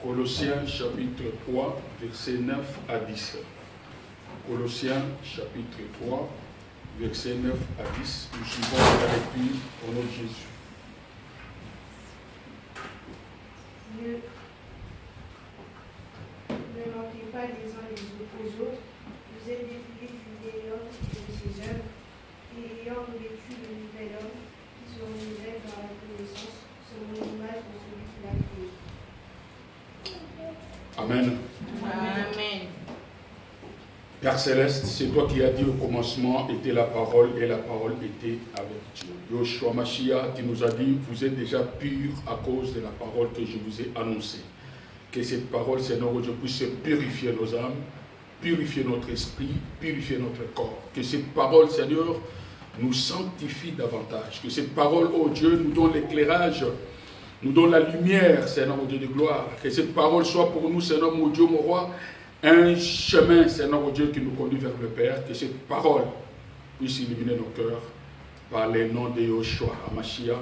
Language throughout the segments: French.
Colossiens chapitre 3, versets 9 à 10. Colossiens chapitre 3, versets 9 à 10. Nous suivons la lecture au nom de Jésus. Ne manquez pas les uns aux autres, vous êtes dépouillés du vieil homme et de ses œuvres, et ayant revêtu le nouvel homme, qui se renouvelle dans la connaissance, selon l'image de celui qui l'a créé. Amen. Amen. Père Céleste, c'est toi qui as dit au commencement était la parole et la parole était avec Dieu. Yoshua Mashiach, tu nous as dit, vous êtes déjà purs à cause de la parole que je vous ai annoncée. Que cette parole, Seigneur, Dieu, puisse purifier nos âmes, purifier notre esprit, purifier notre corps. Que cette parole, Seigneur, nous sanctifie davantage. Que cette parole, oh Dieu, nous donne l'éclairage, nous donne la lumière, Seigneur, mon Dieu de gloire. Que cette parole soit pour nous, Seigneur, mon Dieu, mon roi, un chemin, Seigneur, mon Dieu, qui nous conduit vers le Père. Que cette parole puisse illuminer nos cœurs par les noms de Yoshua HaMashiach,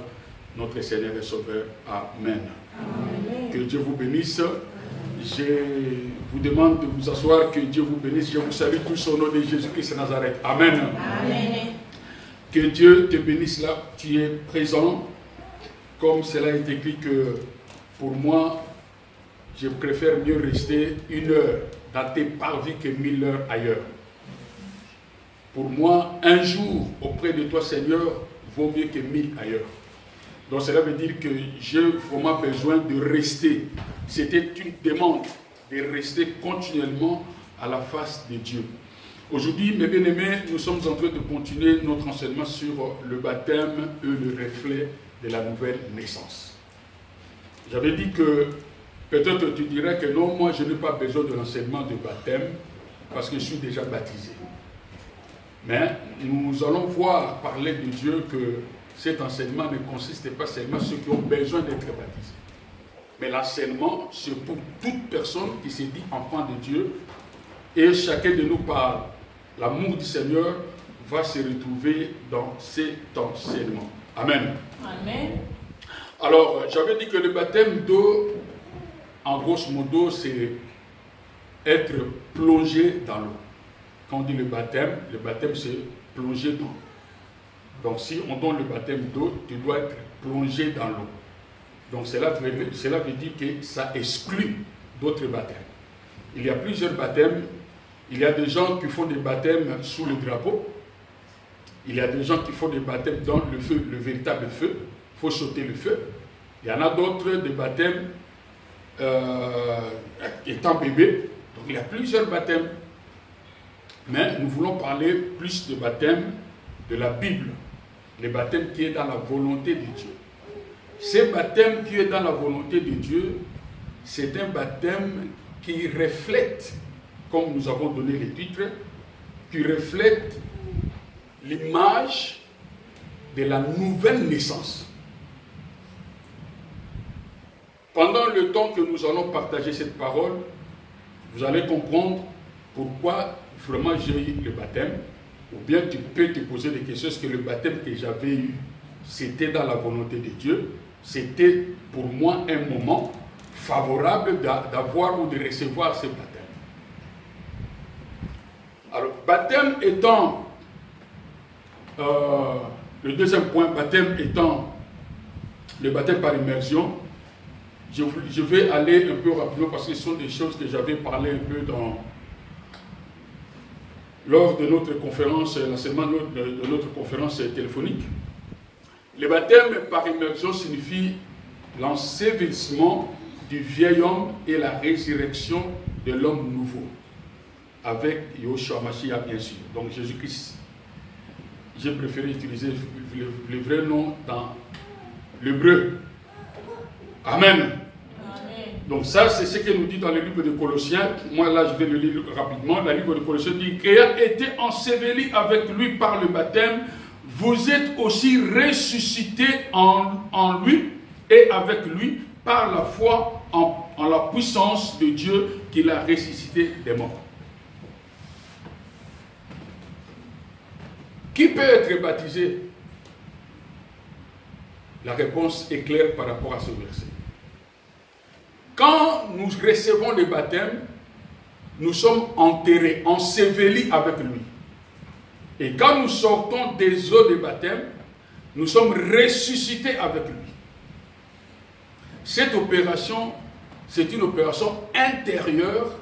notre Seigneur et Sauveur. Amen. Amen. Que Dieu vous bénisse. Je vous demande de vous asseoir. Que Dieu vous bénisse. Je vous salue tous au nom de Jésus-Christ de Nazareth. Amen. Amen. Que Dieu te bénisse là. Tu es présent. Comme cela est écrit que pour moi, je préfère mieux rester 1 heure dans tes parvis que 1000 heures ailleurs. Pour moi, un jour auprès de toi, Seigneur, vaut mieux que 1000 ailleurs. Donc cela veut dire que j'ai vraiment besoin de rester. C'était une demande de rester continuellement à la face de Dieu. Aujourd'hui, mes bien-aimés, nous sommes en train de continuer notre enseignement sur le baptême et le reflet de la nouvelle naissance. J'avais dit que peut-être tu dirais que non, moi je n'ai pas besoin de l'enseignement de baptême parce que je suis déjà baptisé. Mais nous allons voir parler de Dieu que cet enseignement ne consiste pas seulement sur ceux qui ont besoin d'être baptisés. Mais l'enseignement, c'est pour toute personne qui se dit enfant de Dieu. Et chacun de nous, par l'amour du Seigneur, va se retrouver dans cet enseignement. Amen. Amen. Alors, j'avais dit que le baptême d'eau, en grosso modo, c'est être plongé dans l'eau. Quand on dit le baptême c'est plonger dans l'eau. Donc si on donne le baptême d'eau, tu dois être plongé dans l'eau. Donc cela veut dire que ça exclut d'autres baptêmes. Il y a plusieurs baptêmes. Il y a des gens qui font des baptêmes sous le drapeau. Il y a des gens qui font des baptêmes dans le feu, le véritable feu. Il faut sauter le feu. Il y en a d'autres, des baptêmes étant bébé. Donc il y a plusieurs baptêmes. Mais nous voulons parler plus de baptême de la Bible. Le baptême qui est dans la volonté de Dieu. Ce baptême qui est dans la volonté de Dieu, c'est un baptême qui reflète, comme nous avons donné le titre, qui reflète l'image de la nouvelle naissance. Pendant le temps que nous allons partager cette parole, vous allez comprendre pourquoi vraiment j'ai eu le baptême. Ou bien tu peux te poser des questions. Est-ce que le baptême que j'avais eu, c'était dans la volonté de Dieu? C'était pour moi un moment favorable d'avoir ou de recevoir ce baptême. Alors, baptême étant, le deuxième point, baptême étant le baptême par immersion, je vais aller un peu rapidement parce que ce sont des choses que j'avais parlé un peu lors de notre conférence, l'enseignement de notre conférence téléphonique. Le baptême par immersion signifie l'ensevelissement du vieil homme et la résurrection de l'homme nouveau, avec Yoshua HaMashiach bien sûr, donc Jésus-Christ. J'ai préféré utiliser le vrai nom dans l'hébreu. Amen. Donc ça, c'est ce que nous dit dans le livre de Colossiens. Moi, là, je vais le lire rapidement. Le livre de Colossiens dit « Ayant été enseveli avec lui par le baptême, vous êtes aussi ressuscités en lui et avec lui par la foi en la puissance de Dieu qui l'a ressuscité des morts. » Qui peut être baptisé? La réponse est claire par rapport à ce verset. quand nous recevons le baptême, nous sommes enterrés, ensevelis avec lui. Et quand nous sortons des eaux de baptême, nous sommes ressuscités avec lui. Cette opération, c'est une opération intérieure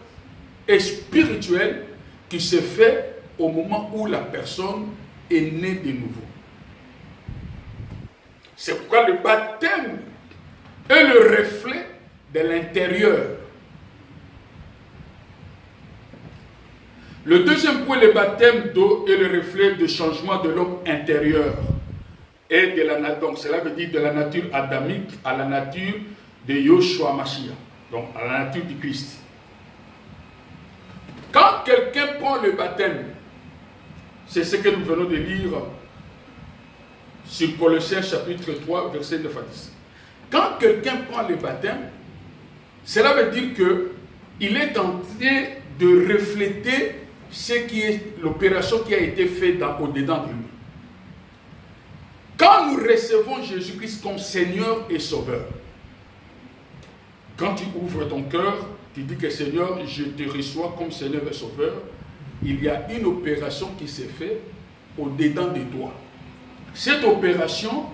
et spirituelle qui se fait au moment où la personne est née de nouveau. C'est pourquoi le baptême est le reflet de l'intérieur. Le deuxième point, le baptême d'eau est le reflet du changement de l'homme intérieur. Et de la nature, donc cela veut dire de la nature adamique à la nature de Yoshua Mashiach, donc à la nature du Christ. Quand quelqu'un prend le baptême, c'est ce que nous venons de lire sur Colossiens chapitre 3, verset 9 à 10. Quand quelqu'un prend le baptême, cela veut dire qu'il est en train de refléter ce qui est l'opération qui a été faite au-dedans de lui. Quand nous recevons Jésus-Christ comme Seigneur et Sauveur, quand tu ouvres ton cœur, tu dis que Seigneur, je te reçois comme Seigneur et Sauveur, il y a une opération qui s'est faite au-dedans de toi. Cette opération,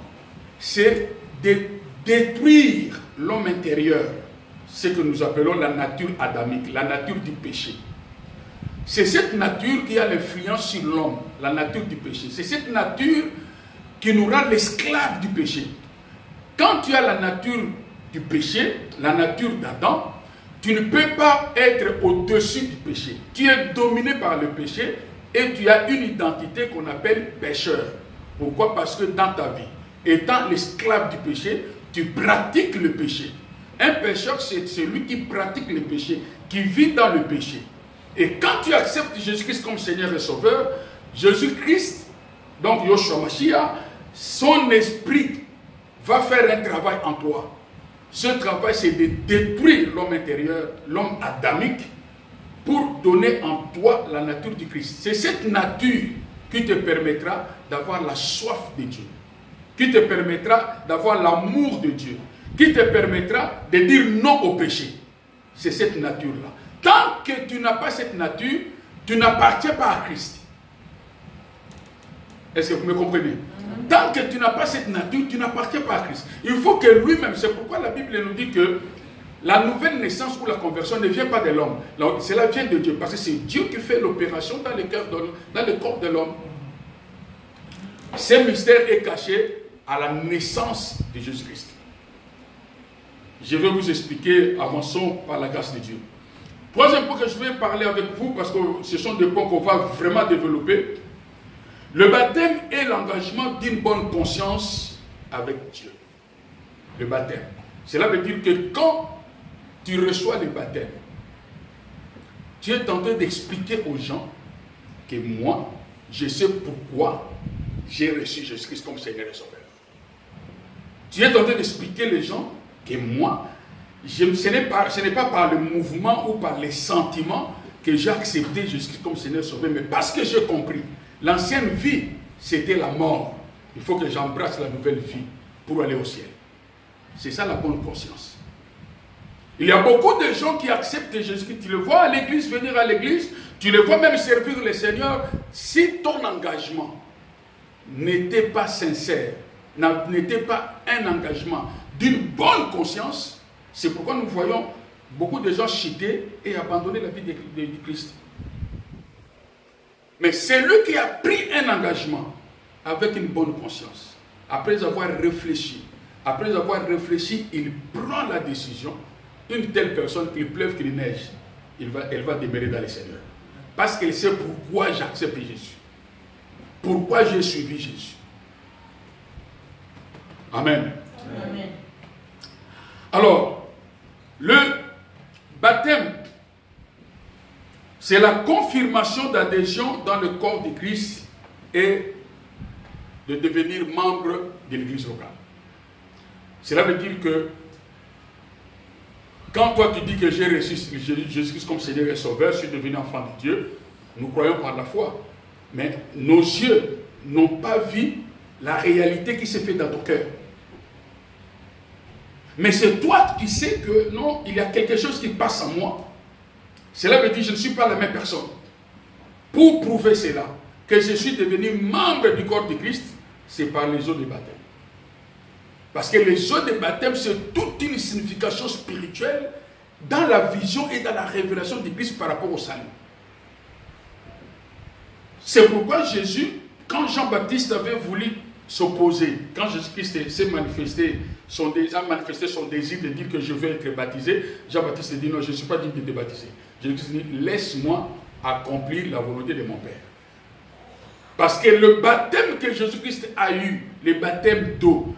c'est de détruire l'homme intérieur, ce que nous appelons la nature adamique, la nature du péché. C'est cette nature qui a l'influence sur l'homme, la nature du péché. C'est cette nature qui nous rend l'esclave du péché. Quand tu as la nature du péché, la nature d'Adam, tu ne peux pas être au-dessus du péché. Tu es dominé par le péché et tu as une identité qu'on appelle pécheur. Pourquoi? Parce que dans ta vie, étant l'esclave du péché, tu pratiques le péché. Un pécheur, c'est celui qui pratique le péché, qui vit dans le péché. Et quand tu acceptes Jésus-Christ comme Seigneur et Sauveur, Jésus-Christ, donc Yoshua Mashiach, son esprit va faire un travail en toi. Ce travail, c'est de détruire l'homme intérieur, l'homme adamique, pour donner en toi la nature du Christ. C'est cette nature qui te permettra d'avoir la soif de Dieu, qui te permettra d'avoir l'amour de Dieu, qui te permettra de dire non au péché. C'est cette nature-là. Tant que tu n'as pas cette nature, tu n'appartiens pas à Christ. Est-ce que vous me comprenez? Tant que tu n'as pas cette nature, tu n'appartiens pas à Christ. Il faut que lui-même, c'est pourquoi la Bible nous dit que la nouvelle naissance ou la conversion ne vient pas de l'homme. Cela vient de Dieu, parce que c'est Dieu qui fait l'opération dans le corps de l'homme. Ce mystère est caché à la naissance de Jésus-Christ. Je vais vous expliquer, avançons par la grâce de Dieu. Troisième point que je vais parler avec vous, parce que ce sont des points qu'on va vraiment développer. Le baptême est l'engagement d'une bonne conscience avec Dieu. Le baptême. Cela veut dire que quand tu reçois le baptême, tu es en train d'expliquer aux gens que moi, je sais pourquoi j'ai reçu Jésus-Christ comme Seigneur et Sauveur. Tu es en train d'expliquer aux gens que moi, ce n'est pas par le mouvement ou par les sentiments que j'ai accepté Jésus-Christ comme Seigneur et Sauveur, mais parce que j'ai compris. L'ancienne vie, c'était la mort. Il faut que j'embrasse la nouvelle vie pour aller au ciel. C'est ça la bonne conscience. Il y a beaucoup de gens qui acceptent Jésus-Christ. Tu le vois à l'église, venir à l'église, tu le vois même servir le Seigneur. Si ton engagement n'était pas sincère, n'était pas un engagement d'une bonne conscience, c'est pourquoi nous voyons beaucoup de gens chuter et abandonner la vie de Christ. Mais c'est lui qui a pris un engagement avec une bonne conscience. Après avoir réfléchi, il prend la décision. Une telle personne, qu'il pleuve, qu'il neige, elle va demeurer dans le Seigneur. Parce qu'elle sait pourquoi j'accepte Jésus. Pourquoi j'ai suivi Jésus. Amen. Amen. Alors, le baptême, c'est la confirmation d'adhésion dans le corps de Christ et de devenir membre de l'église locale. Cela veut dire que quand toi tu dis que j'ai reçu Jésus-Christ comme Seigneur et Sauveur, je suis devenu enfant de Dieu, nous croyons par la foi. Mais nos yeux n'ont pas vu la réalité qui s'est faite dans ton cœur. Mais c'est toi qui sais que non, il y a quelque chose qui passe en moi. Cela veut dire que je ne suis pas la même personne. Pour prouver cela, que je suis devenu membre du corps de Christ, c'est par les eaux de baptême. Parce que les eaux de baptême, c'est toute une signification spirituelle dans la vision et dans la révélation de Christ par rapport au salut. C'est pourquoi Jésus, quand Jean-Baptiste avait voulu s'opposer, quand Jésus-Christ s'est manifesté, a manifesté son désir de dire que je veux être baptisé, Jean-Baptiste dit non, je ne suis pas digne de te baptiser. Jésus-Christ dit, laisse-moi accomplir la volonté de mon Père. Parce que le baptême que Jésus-Christ a eu, le baptême d'eau,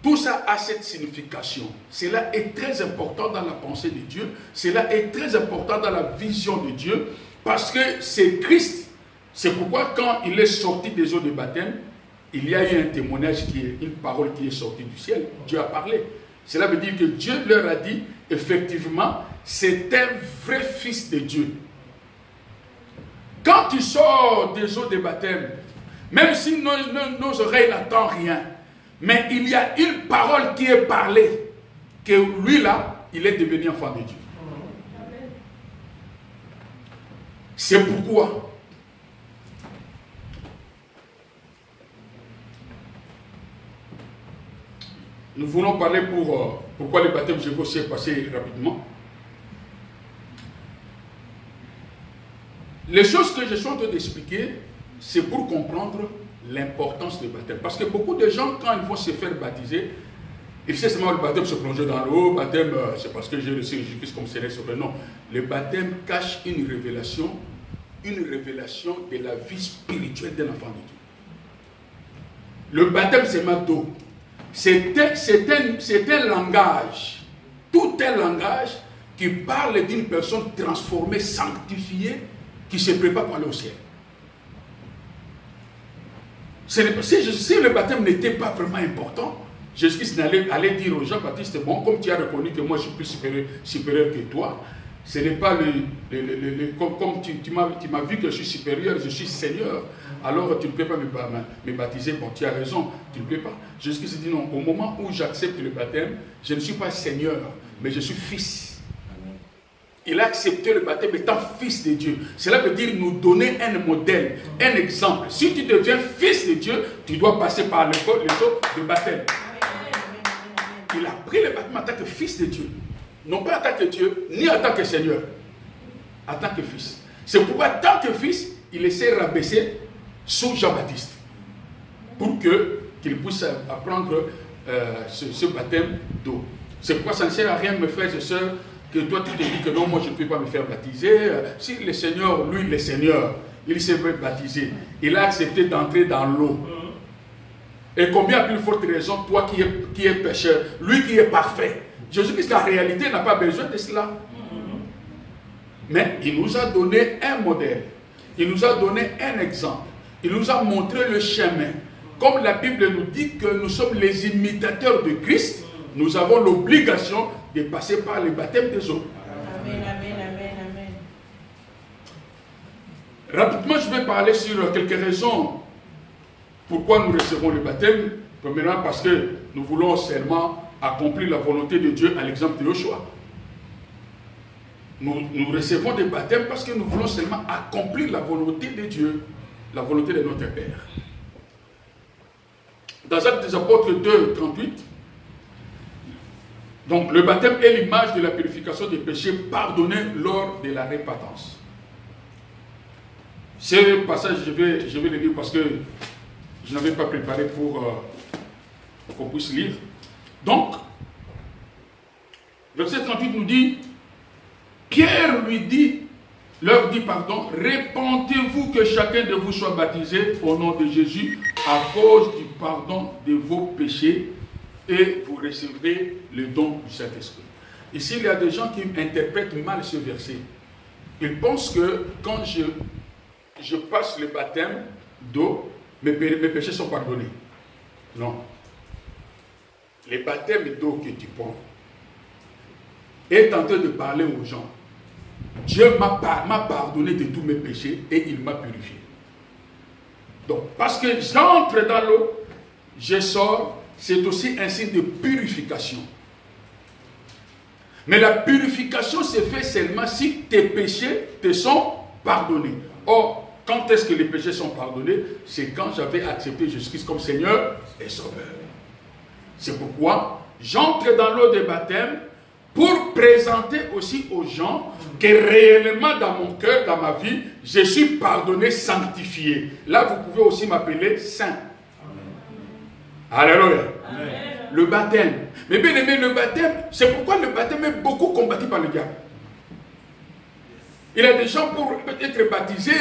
tout ça a cette signification. Cela est très important dans la pensée de Dieu. Cela est très important dans la vision de Dieu. Parce que c'est Christ. C'est pourquoi quand il est sorti des eaux de baptême, il y a eu un témoignage, une parole qui est sortie du ciel. Dieu a parlé. Cela veut dire que Dieu leur a dit, effectivement, c'est un vrai fils de Dieu. Quand tu sors des eaux de baptême, même si nos oreilles n'entendent rien, mais il y a une parole qui est parlée, que lui là, il est devenu enfant de Dieu. C'est pourquoi nous voulons parler pourquoi le baptême, je vais aussi passer rapidement. Les choses que je suis en train d'expliquer, c'est pour comprendre l'importance du baptême. Parce que beaucoup de gens, quand ils vont se faire baptiser, ils savent seulement le baptême se plonger dans l'eau, baptême, c'est parce que j'ai reçu Jésus-Christ comme Seigneur Sauveur. Non, le baptême cache une révélation de la vie spirituelle d'un enfant de Dieu. Le baptême, c'est ma d'eau. C'est un langage, tout un langage qui parle d'une personne transformée, sanctifiée, qui se prépare pour aller au ciel. Si le baptême n'était pas vraiment important, Jésus-Christ allait dire aux gens, Baptiste, bon, comme tu as reconnu que moi je suis plus supérieur que toi, ce n'est pas comme tu m'as vu que je suis supérieur, je suis Seigneur, alors tu ne peux pas me baptiser. Bon, tu as raison, tu ne peux pas. Jésus-Christ dit non, au moment où j'accepte le baptême, je ne suis pas Seigneur, mais je suis fils. Il a accepté le baptême étant fils de Dieu. Cela veut dire nous donner un modèle, un exemple. Si tu deviens fils de Dieu, tu dois passer par les eaux de baptême. Il a pris le baptême en tant que fils de Dieu. Non pas en tant que Dieu, ni en tant que Seigneur. En tant que fils. C'est pourquoi, en tant que fils, il s'est rabaissé sous Jean-Baptiste. Pour qu'il puisse apprendre ce baptême d'eau. C'est pourquoi ça ne sert à rien, mes frères et sœurs, que toi tu te dis que non, moi je ne peux pas me faire baptiser. Si le Seigneur, lui, le Seigneur, il s'est fait baptiser, il a accepté d'entrer dans l'eau. Et combien plus forte raison, toi qui es pécheur, lui qui est parfait. Jésus-Christ, en réalité, n'a pas besoin de cela. Mais il nous a donné un modèle. Il nous a donné un exemple. Il nous a montré le chemin. Comme la Bible nous dit que nous sommes les imitateurs de Christ, nous avons l'obligation de passer par le baptême des eaux. Amen, amen, amen, amen. Rapidement, je vais parler sur quelques raisons pourquoi nous recevons le baptême. Premièrement, parce que nous voulons seulement accomplir la volonté de Dieu à l'exemple de Joshua. Nous recevons des baptêmes parce que nous voulons seulement accomplir la volonté de Dieu, la volonté de notre Père. Dans Actes des Apôtres 2, 38, donc le baptême est l'image de la purification des péchés pardonnés lors de la repentance. Ce passage, je vais le lire parce que je n'avais pas préparé pour qu'on puisse lire. Donc, verset 38 nous dit, Pierre leur dit, répentez-vous que chacun de vous soit baptisé au nom de Jésus à cause du pardon de vos péchés et vous recevrez le don du Saint-Esprit. Ici, il y a des gens qui interprètent mal ce verset. Ils pensent que quand je passe le baptême d'eau, mes péchés sont pardonnés. Non. Le baptême d'eau que tu prends est en train de parler aux gens. Dieu m'a pardonné de tous mes péchés et il m'a purifié. Donc, parce que j'entre dans l'eau, je sors, c'est aussi un signe de purification. Mais la purification se fait seulement si tes péchés te sont pardonnés. Or, quand est-ce que les péchés sont pardonnés? C'est quand j'avais accepté Jésus-Christ comme Seigneur et Sauveur. C'est pourquoi j'entre dans l'eau de baptême pour présenter aussi aux gens que réellement dans mon cœur, dans ma vie, je suis pardonné, sanctifié. Là, vous pouvez aussi m'appeler saint. Alléluia. Le baptême. Mais bien aimé, le baptême, c'est pourquoi le baptême est beaucoup combattu par le diable. Il y a des gens pour être baptisés,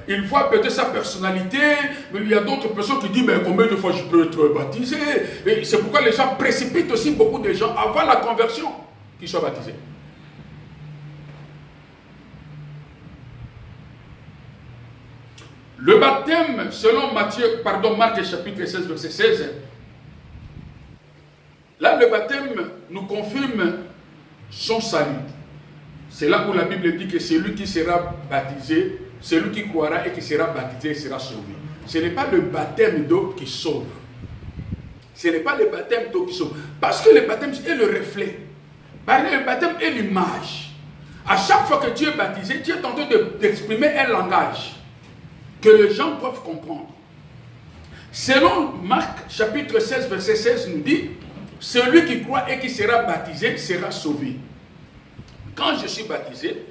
ils voient peut-être sa personnalité, mais il y a d'autres personnes qui disent, mais combien de fois je peux être baptisé? Et c'est pourquoi les gens précipitent aussi beaucoup de gens avant la conversion qu'ils soient baptisés. Le baptême, selon Marc chapitre 16, verset 16, là le baptême nous confirme son salut. C'est là où la Bible dit que celui qui sera baptisé, celui qui croira et qui sera baptisé sera sauvé. Ce n'est pas le baptême d'eau qui sauve. Ce n'est pas le baptême d'eau qui sauve. Parce que le baptême est le reflet. Le baptême est l'image. À chaque fois que tu es baptisé, tu es en train d'exprimer un langage que les gens doivent comprendre. Selon Marc chapitre 16, verset 16 nous dit, celui qui croit et qui sera baptisé sera sauvé. Quand je suis baptisé,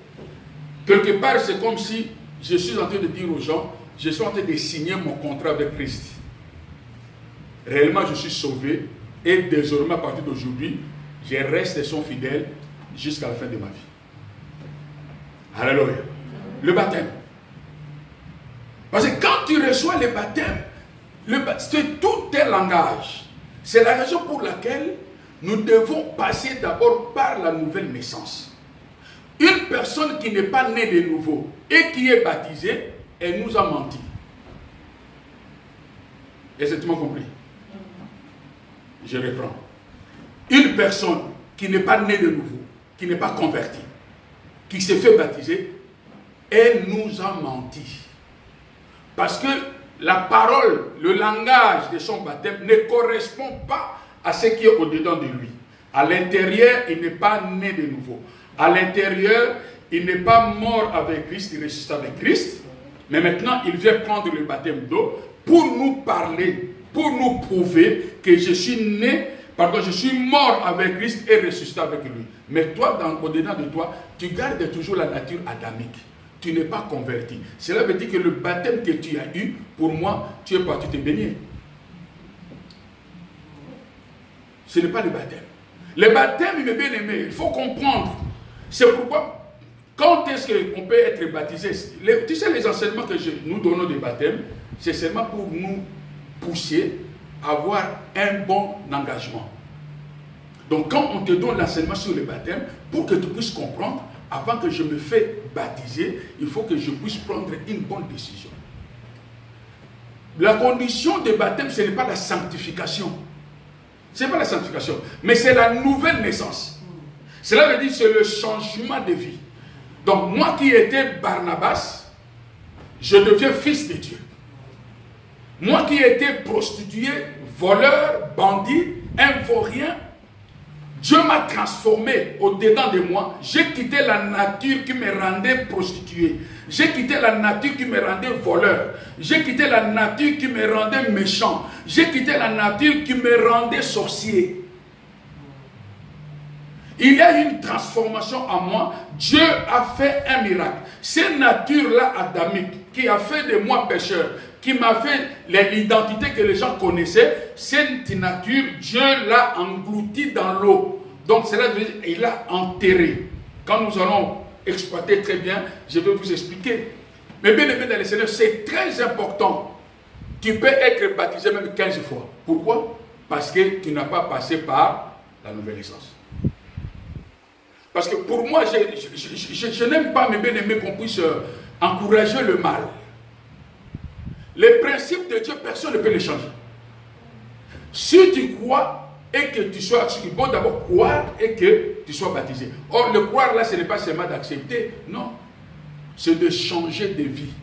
quelque part c'est comme si je suis en train de dire aux gens, je suis en train de signer mon contrat avec Christ. Réellement je suis sauvé et désormais à partir d'aujourd'hui, je reste son fidèle jusqu'à la fin de ma vie. Alléluia. Le baptême. Parce que quand tu reçois le baptême, c'est tout un langage. C'est la raison pour laquelle nous devons passer d'abord par la nouvelle naissance. Une personne qui n'est pas née de nouveau et qui est baptisée, elle nous a menti. Est-ce que tu m'as compris? Je reprends. Une personne qui n'est pas née de nouveau, qui n'est pas convertie, qui s'est fait baptiser, elle nous a menti. Parce que la parole, le langage de son baptême ne correspond pas à ce qui est au-dedans de lui. À l'intérieur, il n'est pas né de nouveau. À l'intérieur, il n'est pas mort avec Christ, il ressuscite avec Christ. Mais maintenant, il vient prendre le baptême d'eau pour nous parler, pour nous prouver que je suis je suis mort avec Christ et ressuscité avec lui. Mais toi, au-dedans de toi, tu gardes toujours la nature adamique. Tu n'es pas converti. Cela veut dire que le baptême que tu as eu, pour moi, tu es parti te baigner. Ce n'est pas le baptême. Le baptême, il est bien aimé. Il faut comprendre. C'est pourquoi, quand est-ce qu'on peut être baptisé? Tu sais, les enseignements que nous donnons des baptêmes, c'est seulement pour nous pousser à avoir un bon engagement. Donc, quand on te donne l'enseignement sur le baptême, pour que tu puisses comprendre, avant que je me fais baptiser, il faut que je puisse prendre une bonne décision. La condition de baptême, ce n'est pas la sanctification. Ce n'est pas la sanctification, mais c'est la nouvelle naissance. Cela veut dire que c'est le changement de vie. Donc, moi qui étais Barnabas, je deviens fils de Dieu. Moi qui étais prostitué, voleur, bandit, un vaurien, Dieu m'a transformé au-dedans de moi. J'ai quitté la nature qui me rendait prostitué. J'ai quitté la nature qui me rendait voleur. J'ai quitté la nature qui me rendait méchant. J'ai quitté la nature qui me rendait sorcier. Il y a une transformation en moi. Dieu a fait un miracle. Cette nature-là adamique qui a fait de moi pécheur, qui m'a fait l'identité que les gens connaissaient, cette nature, Dieu l'a engloutie dans l'eau. Donc cela veut dire qu'il l'a enterré. Quand nous allons exploiter très bien, je vais vous expliquer. Mais bien aimé dans le Seigneur, c'est très important. Tu peux être baptisé même 15 fois. Pourquoi? Parce que tu n'as pas passé par la nouvelle naissance. Parce que pour moi, je n'aime pas, mes bien-aimés, qu'on puisse encourager le mal. Les principes de Dieu, personne ne peut les changer. Si tu crois et que tu sois, il faut d'abord croire et que tu sois baptisé. Or, le croire là, ce n'est pas seulement d'accepter, non. C'est de changer de vie.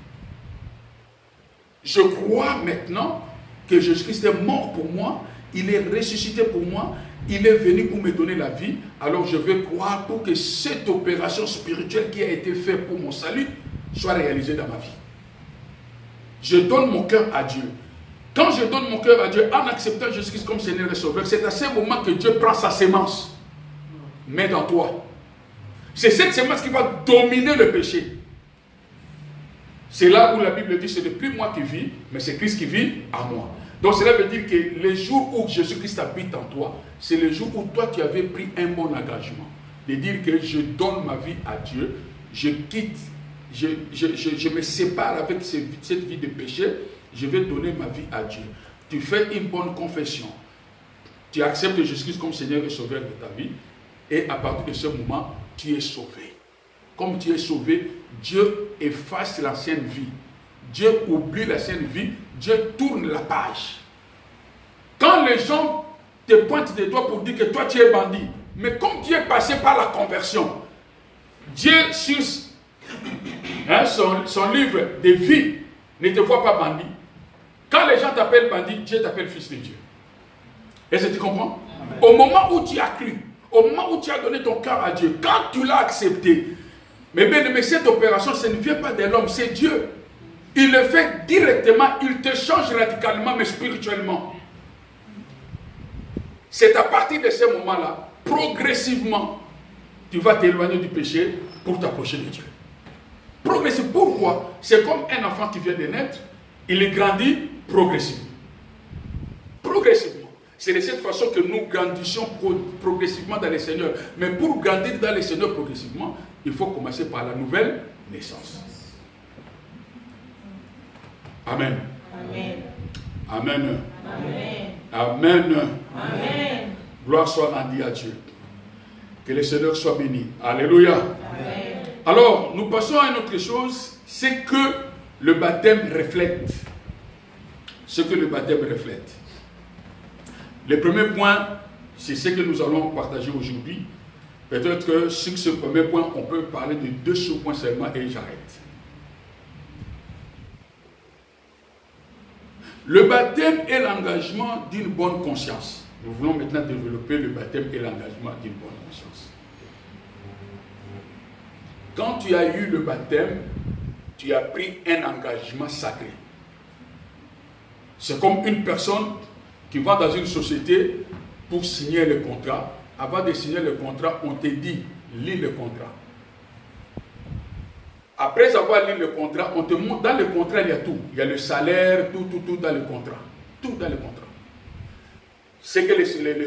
Je crois maintenant que Jésus-Christ est mort pour moi, il est ressuscité pour moi, il est venu pour me donner la vie, alors je vais croire pour que cette opération spirituelle qui a été faite pour mon salut soit réalisée dans ma vie. Je donne mon cœur à Dieu. Quand je donne mon cœur à Dieu, en acceptant Jésus-Christ comme Seigneur et Sauveur, c'est à ce moment que Dieu prend sa sémence, met dans toi. C'est cette sémence qui va dominer le péché. C'est là où la Bible dit, ce n'est plus moi qui vis, mais c'est Christ qui vit en moi. Donc cela veut dire que les jours où Jésus-Christ habite en toi, c'est le jour où toi tu avais pris un bon engagement. De dire que je donne ma vie à Dieu, je quitte, je me sépare avec cette vie de péché, je vais donner ma vie à Dieu. Tu fais une bonne confession. Tu acceptes Jésus-Christ comme Seigneur et Sauveur de ta vie. Et à partir de ce moment, tu es sauvé. Comme tu es sauvé, Dieu efface l'ancienne vie. Dieu oublie l'ancienne vie. Dieu tourne la page. Quand les gens te pointent des doigts pour dire que toi tu es bandit, mais comme tu es passé par la conversion, Dieu sur son livre de vie ne te voit pas bandit. Quand les gens t'appellent bandit, Dieu t'appelle fils de Dieu. Est-ce que tu comprends? Amen. Au moment où tu as cru, au moment où tu as donné ton cœur à Dieu, quand tu l'as accepté, mais bien aimé, cette opération, ça ne vient pas de l'homme, c'est Dieu. Il le fait directement, il te change radicalement, mais spirituellement. C'est à partir de ce moment-là, progressivement, tu vas t'éloigner du péché pour t'approcher de Dieu. Progressivement. Pourquoi? C'est comme un enfant qui vient de naître, il grandit progressivement. Progressivement. C'est de cette façon que nous grandissons progressivement dans le Seigneur. Mais pour grandir dans le Seigneur progressivement, il faut commencer par la nouvelle naissance. Amen. Amen. Amen. Amen. Amen. Amen. Gloire soit rendue à Dieu. Que le Seigneur soit béni. Alléluia. Amen. Alors, nous passons à une autre chose, c'est que le baptême reflète. Ce que le baptême reflète. Le premier point, c'est ce que nous allons partager aujourd'hui. Peut-être que sur ce premier point, on peut parler de 2 sous-points seulement et j'arrête. Le baptême est l'engagement d'une bonne conscience. Nous voulons maintenant développer le baptême et l'engagement d'une bonne conscience. Quand tu as eu le baptême, tu as pris un engagement sacré. C'est comme une personne qui va dans une société pour signer le contrat. Avant de signer le contrat, on te dit, lis le contrat. Après avoir lu le contrat, on te montre, dans le contrat, il y a tout. Il y a le salaire, tout dans le contrat. Tout dans le contrat. C'est que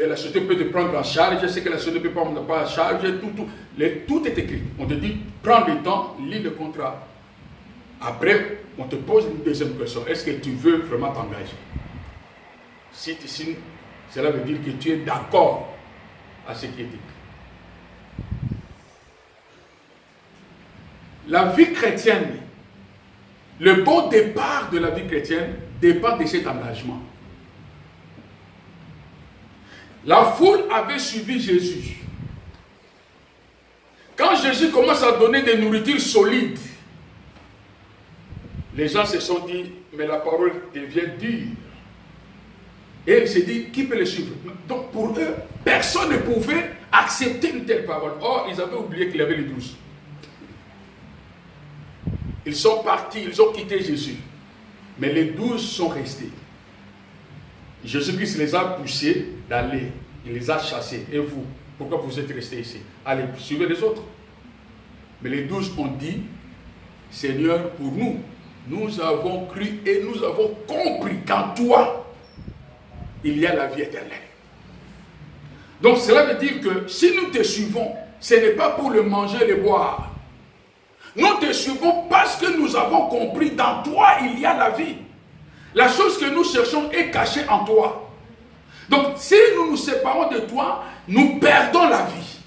la société peut te prendre en charge, c'est que la société ne peut pas prendre en charge, tout est écrit. On te dit, prends le temps, lis le contrat. Après, on te pose une deuxième question. Est-ce que tu veux vraiment t'engager? Si tu signes, cela veut dire que tu es d'accord à ce qui est dit. La vie chrétienne, le bon départ de la vie chrétienne dépend de cet engagement. La foule avait suivi Jésus. Quand Jésus commence à donner des nourritures solides, les gens se sont dit, mais la parole devient dure. Et il s'est dit, qui peut le suivre? Donc pour eux, personne ne pouvait accepter une telle parole. Or, ils avaient oublié qu'il y avait les 12. Ils sont partis, ils ont quitté Jésus. Mais les 12 sont restés. Jésus-Christ les a poussés d'aller. Il les a chassés. Et vous, pourquoi vous êtes restés ici? Allez, suivez les autres. Mais les 12 ont dit, Seigneur, pour nous, nous avons cru et nous avons compris qu'en toi, il y a la vie éternelle. Donc cela veut dire que si nous te suivons, ce n'est pas pour le manger et le boire. Nous te suivons parce que nous avons compris dans toi il y a la vie. La chose que nous cherchons est cachée en toi. Donc si nous nous séparons de toi, nous perdons la vie.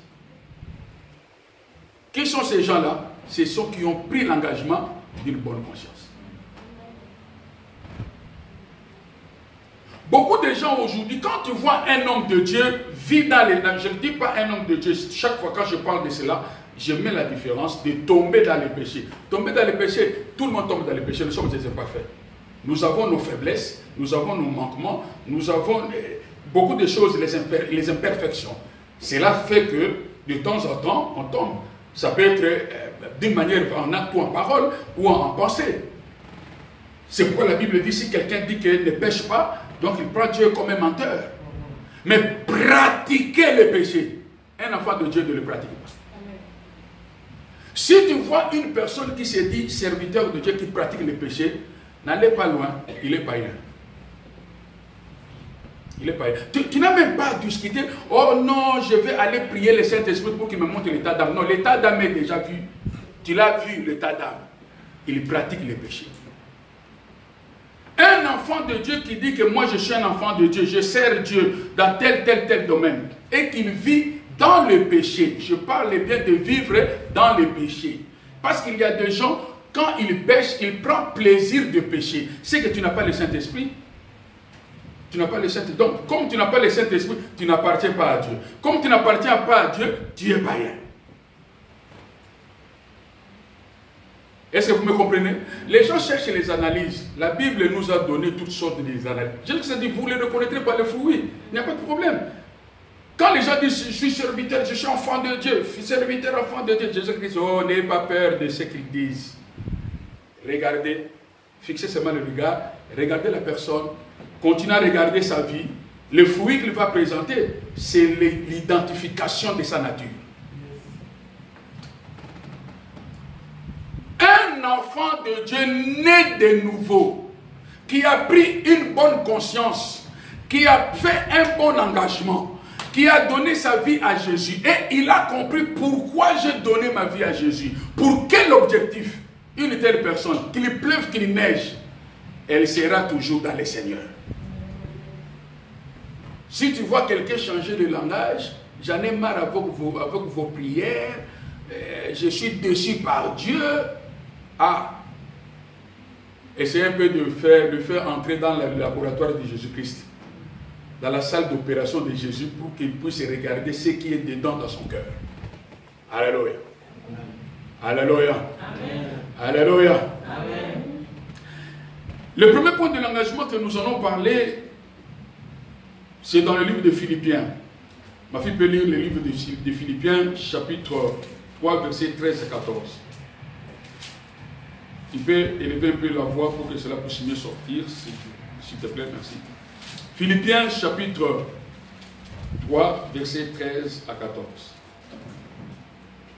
Qui sont ces gens-là? Ce sont ceux qui ont pris l'engagement d'une bonne conscience. Beaucoup de gens aujourd'hui, quand tu vois un homme de Dieu vivre dans les... Je ne dis pas un homme de Dieu, chaque fois quand je parle de cela, je mets la différence de tomber dans les péchés. Tomber dans les péchés, tout le monde tombe dans les péchés, nous sommes des imparfaits. Nous avons nos faiblesses, nous avons nos manquements, nous avons beaucoup de choses, les imperfections. Cela fait que de temps en temps, on tombe. Ça peut être d'une manière en acte ou en parole ou en pensée. C'est pourquoi la Bible dit, si quelqu'un dit qu'il ne pêche pas, donc il prend Dieu comme un menteur. Mais pratiquer le péché, un enfant de Dieu ne le pratique pas. Si tu vois une personne qui se dit serviteur de Dieu, qui pratique le péché, n'allez pas loin, il est païen. Il est païen. Tu n'as même pas à discuter, oh non, je vais aller prier le Saint-Esprit pour qu'il me montre l'état d'âme. Non, l'état d'âme est déjà vu. Tu l'as vu, l'état d'âme. Il pratique le péché. Un enfant de Dieu qui dit que moi je suis un enfant de Dieu, je sers Dieu dans tel domaine, et qu'il vit dans le péché. Je parle bien de vivre dans le péché. Parce qu'il y a des gens, quand ils pêchent, ils prennent plaisir de pécher. C'est que tu n'as pas le Saint-Esprit. Tu n'as pas le Saint-Esprit. Donc, comme tu n'as pas le Saint-Esprit, tu n'appartiens pas à Dieu. Comme tu n'appartiens pas à Dieu, tu es païen. Est-ce que vous me comprenez? Les gens cherchent les analyses. La Bible nous a donné toutes sortes d'analyses. Je dis, vous les reconnaîtrez par le fruit. Il n'y a pas de problème. Quand les gens disent, je suis serviteur, je suis enfant de Dieu, serviteur, enfant de Dieu, Jésus-Christ, oh, n'ayez pas peur de ce qu'ils disent. Regardez, fixez seulement le regard, regardez la personne, continuez à regarder sa vie. Le fruit qu'il va présenter, c'est l'identification de sa nature. Un enfant de Dieu né de nouveau, qui a pris une bonne conscience, qui a fait un bon engagement, qui a donné sa vie à Jésus, et il a compris pourquoi j'ai donné ma vie à Jésus. Pour quel objectif? Une telle personne, qu'il pleuve, qu'il neige, elle sera toujours dans le Seigneur. Si tu vois quelqu'un changer de langage, j'en ai marre avec vos prières, je suis déçu par Dieu. Ah, essayez un peu de faire entrer dans le laboratoire de Jésus-Christ, dans la salle d'opération de Jésus, pour qu'il puisse regarder ce qui est dedans dans son cœur. Alléluia. Alléluia. Amen. Alléluia. Amen. Le premier point de l'engagement que nous allons parler, c'est dans le livre de Philippiens. Ma fille peut lire le livre de Philippiens, chapitre 3, versets 13 et 14. Tu peux élever un peu la voix pour que cela puisse mieux sortir, s'il te plaît, merci. Philippiens, chapitre 3, versets 13 à 14.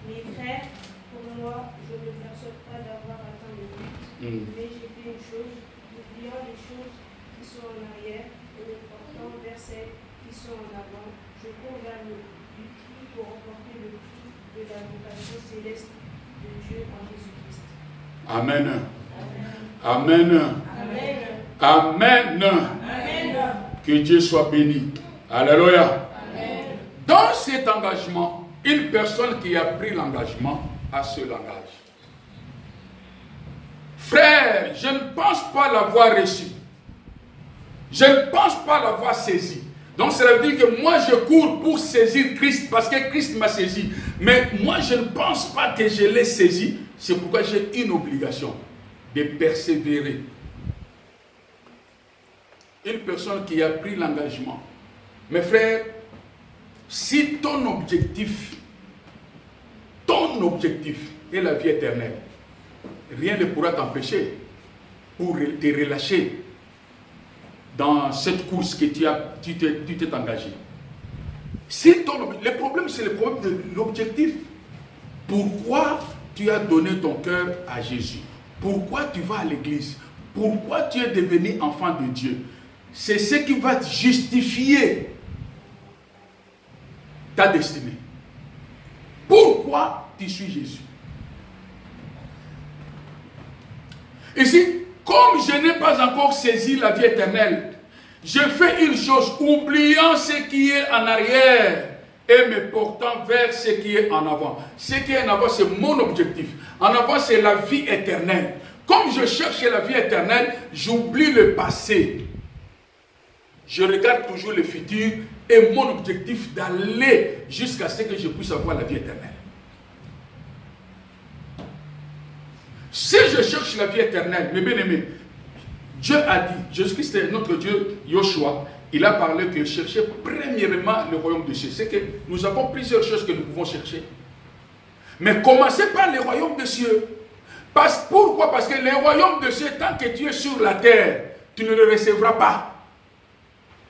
Mes frères, pour moi, je ne m'aperçois pas d'avoir atteint le but, mais j'ai fait une chose, oubliant les choses qui sont en arrière et me portant vers celles qui sont en avant, je cours vers le but pour remporter le prix de la vocation céleste de Dieu en Jésus-Christ. Amen. Amen. Amen. Amen. Amen. Que Dieu soit béni. Alléluia. Amen. Dans cet engagement, une personne qui a pris l'engagement a ce langage. Frère, je ne pense pas l'avoir reçu. Je ne pense pas l'avoir saisi. Donc cela veut dire que moi je cours pour saisir Christ parce que Christ m'a saisi. Mais moi je ne pense pas que je l'ai saisi. C'est pourquoi j'ai une obligation de persévérer. Une personne qui a pris l'engagement. Mes frères, si ton objectif est la vie éternelle, rien ne pourra t'empêcher pour te relâcher dans cette course que tu t'es engagé. Si le problème, c'est le problème de l'objectif. Pourquoi tu as donné ton cœur à Jésus? Pourquoi tu vas à l'église? Pourquoi tu es devenu enfant de Dieu? C'est ce qui va justifier ta destinée. Pourquoi tu suis Jésus? Ici, comme je n'ai pas encore saisi la vie éternelle, je fais une chose, oubliant ce qui est en arrière et me portant vers ce qui est en avant. Ce qui est en avant, c'est mon objectif. En avant, c'est la vie éternelle. Comme je cherche la vie éternelle, j'oublie le passé. Je regarde toujours le futur et mon objectif d'aller jusqu'à ce que je puisse avoir la vie éternelle. Si je cherche la vie éternelle, mes bien-aimés, Dieu a dit, Jésus-Christ est notre Dieu, Yoshua, il a parlé que chercher premièrement le royaume de Dieu. C'est que nous avons plusieurs choses que nous pouvons chercher. Mais commencez par le royaume de Dieu. Pourquoi? Parce que le royaume de Dieu, tant que tu es sur la terre, tu ne le recevras pas.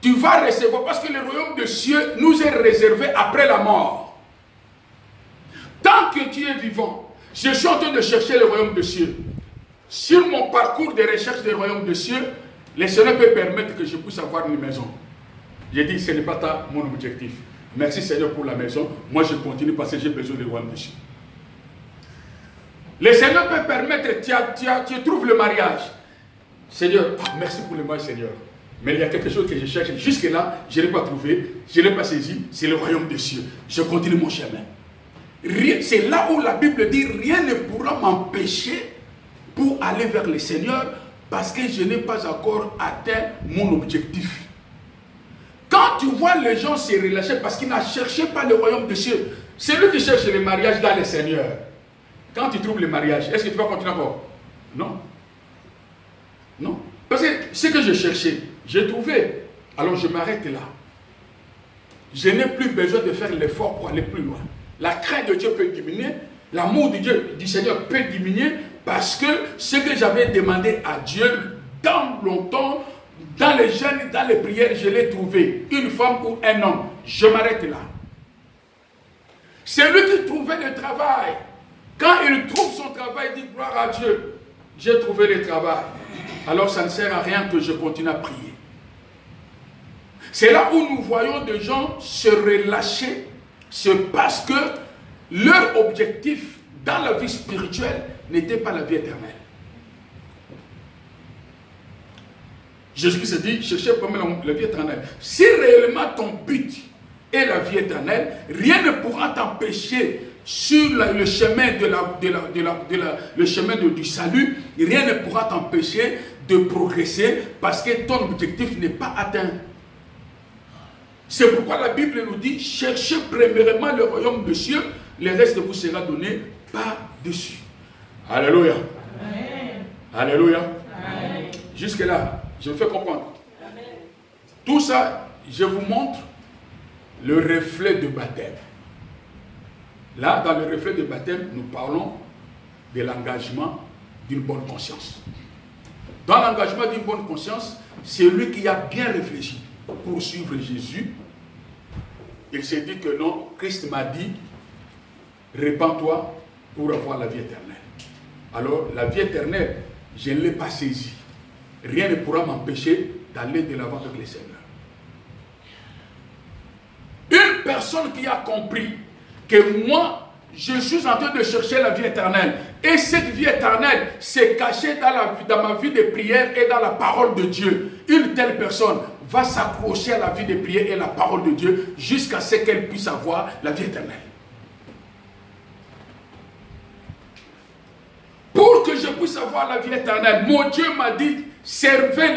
Tu vas recevoir, parce que le royaume de Dieu nous est réservé après la mort. Tant que tu es vivant, je suis en train de chercher le royaume de Dieu. Sur mon parcours de recherche du royaume de Dieu, le Seigneur peut permettre que je puisse avoir une maison. J'ai dit, ce n'est pas mon objectif. Merci Seigneur pour la maison. Moi, je continue parce que j'ai besoin du royaume de Dieu. Le Seigneur peut permettre, tu trouves le mariage. Seigneur, merci pour le mariage, Seigneur. Mais il y a quelque chose que je cherche. Jusque-là, je n'ai pas trouvé, je n'ai pas saisi. C'est le royaume de Dieu. Je continue mon chemin. C'est là où la Bible dit, rien ne pourra m'empêcher pour aller vers le Seigneur parce que je n'ai pas encore atteint mon objectif. Quand tu vois les gens se relâcher parce qu'ils n'ont cherché pas le royaume de Dieu, c'est lui qui cherche le mariage dans le Seigneur. Quand tu trouves le mariage, est-ce que tu vas continuer encore? Non. Non. Parce que ce que je cherchais, j'ai trouvé. Alors je m'arrête là. Je n'ai plus besoin de faire l'effort pour aller plus loin. La crainte de Dieu peut diminuer. L'amour de Dieu, du Seigneur peut diminuer parce que ce que j'avais demandé à Dieu dans longtemps, dans les jeûnes, dans les prières, je l'ai trouvé. Une femme ou un homme. Je m'arrête là. C'est lui qui trouvait le travail. Quand il trouve son travail, il dit gloire à Dieu. J'ai trouvé le travail. Alors ça ne sert à rien que je continue à prier. C'est là où nous voyons des gens se relâcher. C'est parce que leur objectif dans la vie spirituelle n'était pas la vie éternelle. Jésus-Christ dit, cherchez premièrement la vie éternelle. Si réellement ton but est la vie éternelle, rien ne pourra t'empêcher sur le chemin, le chemin du salut, rien ne pourra t'empêcher de progresser parce que ton objectif n'est pas atteint. C'est pourquoi la Bible nous dit, cherchez premièrement le royaume de Dieu, le reste vous sera donné par-dessus. Alléluia. Amen. Alléluia. Amen. Jusque là, je vous fais comprendre. Amen. Tout ça, je vous montre le reflet de baptême. Là, dans le reflet de baptême, nous parlons de l'engagement d'une bonne conscience. Dans l'engagement d'une bonne conscience, c'est lui qui a bien réfléchi pour suivre Jésus. Il s'est dit que non, Christ m'a dit, répands-toi pour avoir la vie éternelle. Alors, la vie éternelle, je ne l'ai pas saisie. Rien ne pourra m'empêcher d'aller de l'avant avec le Seigneur. Une personne qui a compris que moi, je suis en train de chercher la vie éternelle. Et cette vie éternelle, c'est caché dans ma vie de prière et dans la parole de Dieu. Une telle personne va s'accrocher à la vie de prière et la parole de Dieu jusqu'à ce qu'elle puisse avoir la vie éternelle. Pour que je puisse avoir la vie éternelle, mon Dieu m'a dit, servez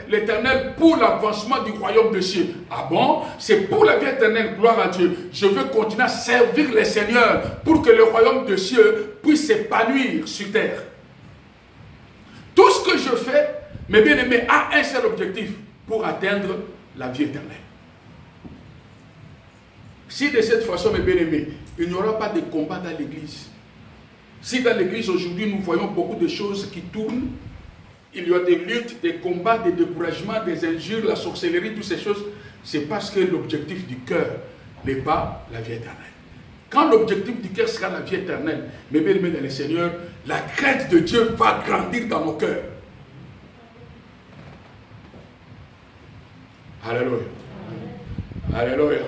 l'Éternel pour l'avancement du royaume de Dieu. Ah bon? C'est pour la vie éternelle, gloire à Dieu. Je veux continuer à servir le Seigneur pour que le royaume de Dieu puisse s'épanouir sur terre. Tout ce que je fais, mes bien-aimés, a un seul objectif, pour atteindre la vie éternelle. Si de cette façon, mes bien-aimés, il n'y aura pas de combat dans l'église. Si dans l'église aujourd'hui, nous voyons beaucoup de choses qui tournent, il y a des luttes, des combats, des découragements, des injures, la sorcellerie, toutes ces choses, c'est parce que l'objectif du cœur n'est pas la vie éternelle. Quand l'objectif du cœur sera la vie éternelle, mes bien-aimés dans le Seigneur, la crainte de Dieu va grandir dans nos cœurs. Alléluia. Alléluia.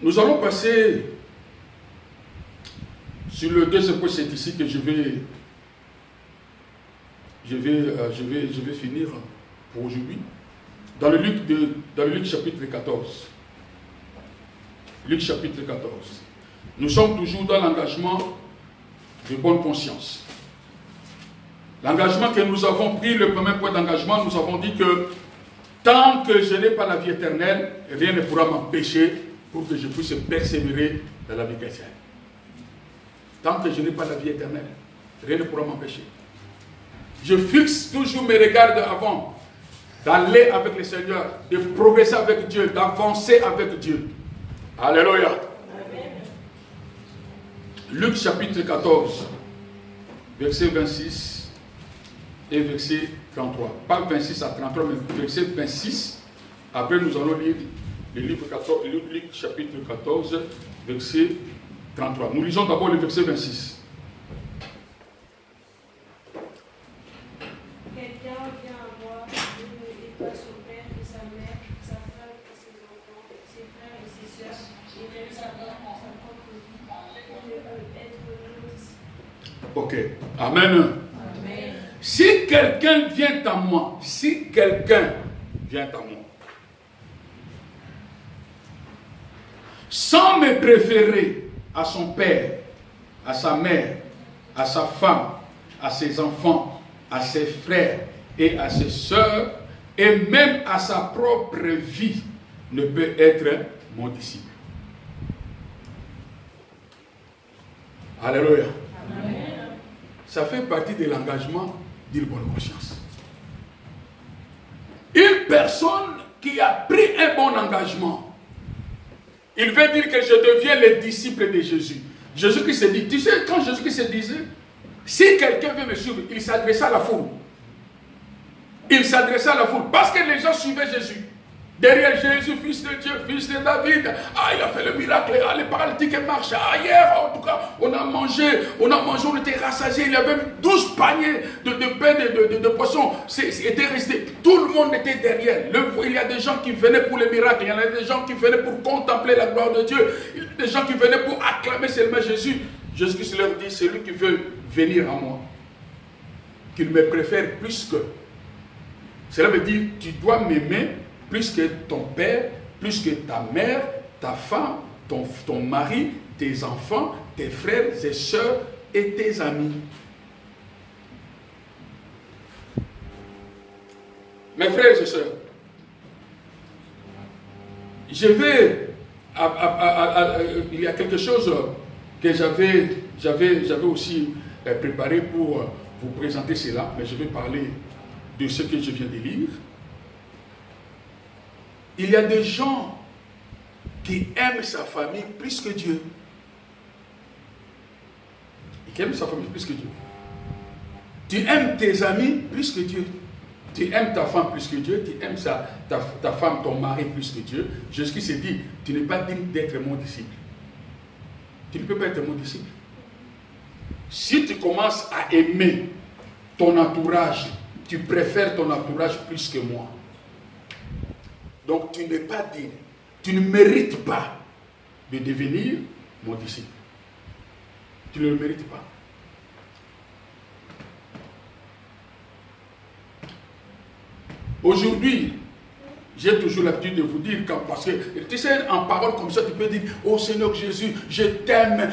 Nous allons passer sur le deuxième point, c'est ici que je vais finir pour aujourd'hui. Dans le Luc chapitre 14. Luc chapitre 14. Nous sommes toujours dans l'engagement de bonne conscience. L'engagement que nous avons pris, le premier point d'engagement, nous avons dit que tant que je n'ai pas la vie éternelle, rien ne pourra m'empêcher pour que je puisse persévérer dans la vie chrétienne. tant que je n'ai pas la vie éternelle, rien ne pourra m'empêcher. Je fixe toujours mes regards avant d'aller avec le Seigneur, de progresser avec Dieu, d'avancer avec Dieu. Alléluia. Amen. Luc chapitre 14, verset 26 et verset 33. Pas 26 à 33, mais verset 26. Après, nous allons lire le livre 14, Luc chapitre 14, verset 33. Nous lisons d'abord le verset 26. Quelqu'un vient à moi et ne hait pas son père et sa mère, sa femme et ses enfants, ses frères et ses sœurs, et même sa propre vie, peut être mon disciple. Ok. Amen. Amen. Si quelqu'un vient à moi, si quelqu'un vient à moi, sans me préférer à son père, à sa mère, à sa femme, à ses enfants, à ses frères et à ses sœurs, et même à sa propre vie, ne peut être mon disciple. Alléluia. Amen. Ça fait partie de l'engagement d'une bonne conscience. Une personne qui a pris un bon engagement, il veut dire que je deviens le disciple de Jésus. Jésus-Christ se dit, tu sais, quand Jésus-Christ se disait, si quelqu'un veut me suivre, il s'adressait à la foule. Il s'adressait à la foule parce que les gens suivaient Jésus. Derrière Jésus, fils de Dieu, fils de David, il a fait le miracle, les paralytiques marchent. Hier, en tout cas, on a mangé, on était rassasiés. Il y avait 12 paniers de pain et de poissons. C'était resté. Tout le monde était derrière. Il y a des gens qui venaient pour les miracles, il y en a des gens qui venaient pour contempler la gloire de Dieu, il y a des gens qui venaient pour acclamer seulement Jésus. Jésus leur dit, celui qui veut venir à moi, qu'il me préfère plus que. Cela veut dire, tu dois m'aimer plus que ton père, plus que ta mère, ta femme, ton mari, tes enfants, tes frères et sœurs et tes amis. Mes frères et sœurs, je vais, il y a quelque chose que j'avais aussi préparé pour vous présenter cela, mais je vais parler de ce que je viens de lire. Il y a des gens qui aiment sa famille plus que Dieu. Qui aiment sa famille plus que Dieu. Tu aimes tes amis plus que Dieu. Tu aimes ta femme plus que Dieu. Tu aimes ta femme, ton mari plus que Dieu. Jésus s'est dit, tu n'es pas digne d'être mon disciple. Tu ne peux pas être mon disciple. Si tu commences à aimer ton entourage, tu préfères ton entourage plus que moi. Donc tu n'es pas digne, tu ne mérites pas de devenir mon disciple. Tu ne le mérites pas. Aujourd'hui, j'ai toujours l'habitude de vous dire, parce que tu sais, en parole comme ça, tu peux dire, oh Seigneur Jésus, je t'aime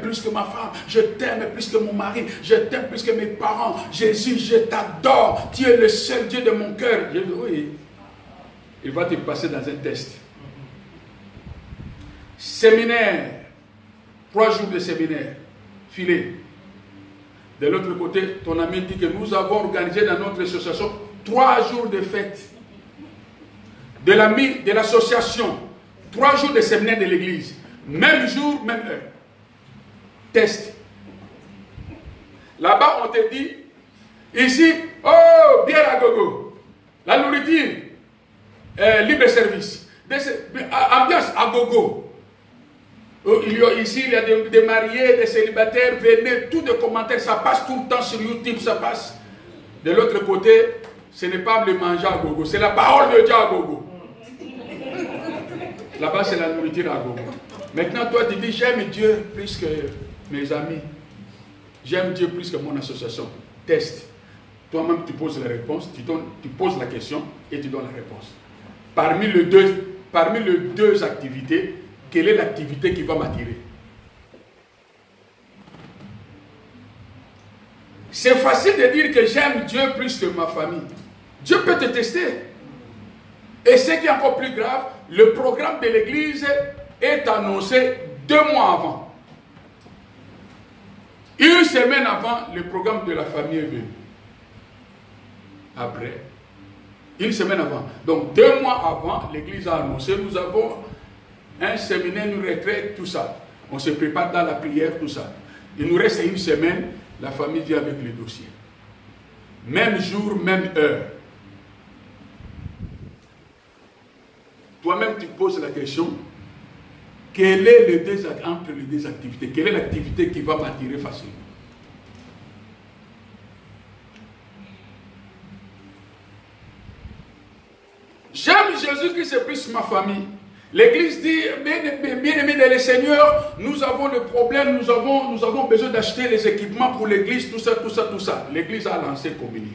plus que ma femme, je t'aime plus que mon mari, je t'aime plus que mes parents. Jésus, je t'adore, tu es le seul Dieu de mon cœur. Je dis, oui. Il va te passer dans un test. Séminaire. 3 jours de séminaire. Filé. De l'autre côté, ton ami dit que nous avons organisé dans notre association 3 jours de fête. De l'association. 3 jours de séminaire de l'église. Même jour, même heure. Test. Là-bas, on te dit, ici, oh, bière à gogo. La nourriture. Libre service, ambiance à gogo. Ici, il y a des mariés, des célibataires, venez, tous les commentaires, ça passe tout le temps sur YouTube, ça passe. De l'autre côté, ce n'est pas le manger à gogo, c'est la parole de Dieu à gogo. Là-bas, c'est la nourriture à gogo. Maintenant, toi, tu dis, j'aime Dieu plus que mes amis. J'aime Dieu plus que mon association. Test. Toi-même, tu poses la réponse, tu poses la question et tu donnes la réponse. Parmi les deux activités, quelle est l'activité qui va m'attirer? C'est facile de dire que j'aime Dieu plus que ma famille. Dieu peut te tester. Et ce qui est encore plus grave, le programme de l'église est annoncé 2 mois avant. Une semaine avant, le programme de la famille est venu. Après, une semaine avant. Donc 2 mois avant, l'église a annoncé, nous avons un séminaire, une retraite, tout ça. On se prépare dans la prière, tout ça. Il nous reste une semaine, la famille vient avec le dossier. Même jour, même heure. Toi-même, tu poses la question, quel est le désactivité entre les deux activités? Quelle est l'activité qui va m'attirer facilement? J'aime Jésus-Christ et plus ma famille. L'église dit, bien-aimés dans le Seigneur, nous avons le problème, nous avons besoin d'acheter les équipements pour l'église, tout ça, tout ça, tout ça. L'église a lancé communique.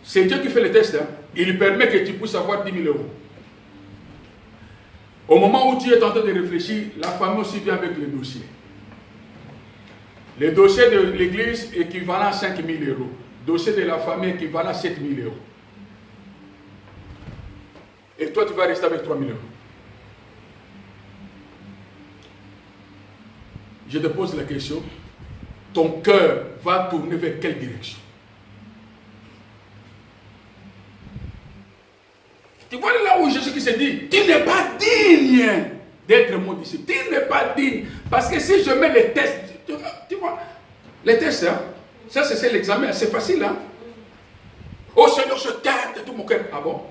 C'est Dieu qui fait le test. Hein. Il permet que tu puisses avoir 10 000 €. Au moment où tu es en train de réfléchir, la famille aussi vient avec le dossier. Le dossier de l'église équivalent à 5 000 €. Dossier de la famille équivalent à 7 000 €. Et toi, tu vas rester avec 3 000 €. Je te pose la question. Ton cœur va tourner vers quelle direction? Tu vois là où Jésus qui se dit, tu n'es pas digne d'être mon disciple. Tu n'es pas digne. Parce que si je mets les tests, tu vois, les tests, hein, ça c'est l'examen, c'est facile. Hein? Oh Seigneur, je t'aime de tout mon cœur. Ah bon?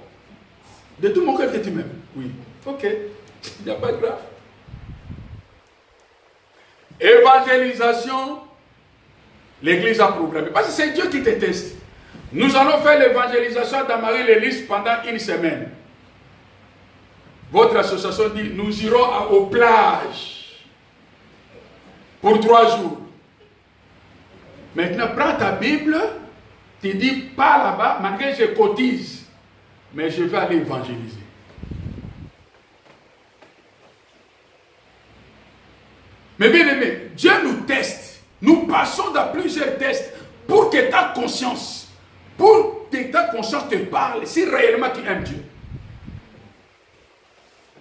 De tout mon cœur que tu m'aimes? Oui. Ok. Il n'y a pas de grave. Évangélisation, l'église a programmé. Parce que c'est Dieu qui te teste. Nous allons faire l'évangélisation d'Amarie-l'Église pendant 1 semaine. Votre association dit, nous irons aux plages pour 3 jours. Maintenant, prends ta Bible, tu dis, pas là-bas, malgré que je cotise, mais je vais aller évangéliser. Mais bien aimé, Dieu nous teste. Nous passons dans plusieurs tests pour que ta conscience te parle si réellement tu aimes Dieu.